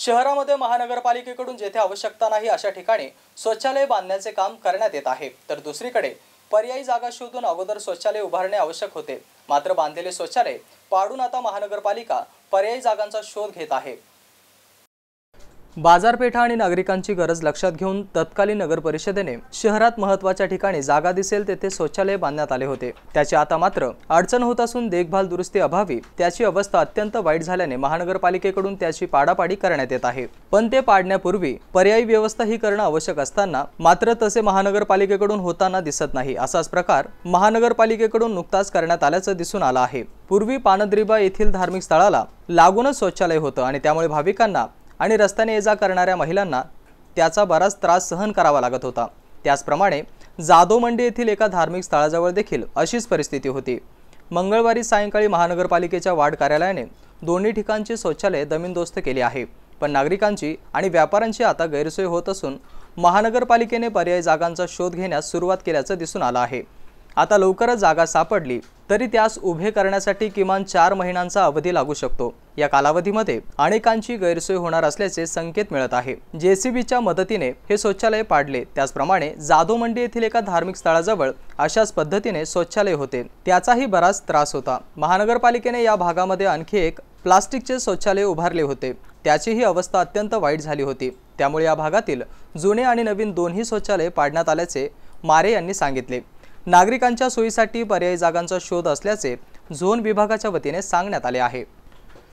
शहरामध्ये महानगरपालिकेकडून जेथे आवश्यकता नाही अशा ठिकाणी शौचालय बांधण्याचे काम करण्यात येत आहे, तर दुसरीकडे पर्यायी जागा शोधून अगोदर शौचालय उभारणे आवश्यक होते। मात्र बांधलेले शौचालय पाडून आता महानगरपालिका पर्यायी जागांचा शोध घेत आहे। बाजारपेठा आणि नागरिकांची गरज लक्षात घेऊन तत्कालीन नगर परिषदेने शहरात महत्त्वाच्या ठिकाणी जागा दिसेल तेथे शौचालय बांधण्यात आले होते। त्याची आता मात्र अडचण होत असून देखभाल दुरुस्ती अभावी त्याची अवस्था अत्यंत वाईट झाल्याने महानगरपालिकेकडून त्याची पाडापाडी करण्यात येत आहे। पण ते पाडण्यापूर्वी पर्यायी व्यवस्था ही करणं आवश्यक असताना मात्र तसे महानगरपालिकेकडून होताना दिसत नाही। असाच प्रकार महानगरपालिकेकडून नुकताच करण्यात आल्याचं दिसून आलं आहे। पूर्वी पानद्रीबा येथील धार्मिक स्थळाला लागूनच शौचालय होतं आणि त्यामुळे भाविकांना आणि रस्त्याने ये जा करणाऱ्या महिलांना त्याचा बराच त्रास सहन करावा लागत होता। त्याचप्रमाणे जाधव मंडी येथील एका धार्मिक स्थळाजवळ देखील अशीच परिस्थिती होती। मंगळवारी सायंकाळी महानगरपालिकेच्या वार्ड कार्यालयाने दोन्ही ठिकाणची शौचालय जमीनदोस्त केली आहे, पण नागरिकांची आणि व्यापाऱ्यांची आता गैरसोय होत असून महानगरपालिकेने पर्यायी जागांचा शोध घेण्यास सुरुवात केल्याचं दिसून आलं आहे। आता लवकरच जागा सापडली तरी त्यास उभे करण्यासाठी किमान 4 महिन्यांचा अवधी लागू शकतो। या कालावधीमध्ये अनेकांची गैरसोय होणार असल्याचे संकेत मिळत आहे। जेसीबीच्या मदतीने हे शौचालय पाडले। त्याचप्रमाणे जाधव मंडी येथील एका धार्मिक स्थळाजवळ अशाच पद्धतीने शौचालय होते, त्याचाही बराच त्रास होता। महानगरपालिकेने या भागामध्ये आणखी एक प्लास्टिकचे शौचालय उभारले होते, त्याचीही अवस्था अत्यंत वाईट झाली होती। त्यामुळे या भागातील जुने आणि नवीन दोन्ही शौचालय पाडण्यात आल्याचे मारे यांनी सांगितले। नागरिकांच्या सोयीसाठी पर्यायी जागांचा शोध असल्याचे झोन विभागाच्या वतीने सांगण्यात आले आहे।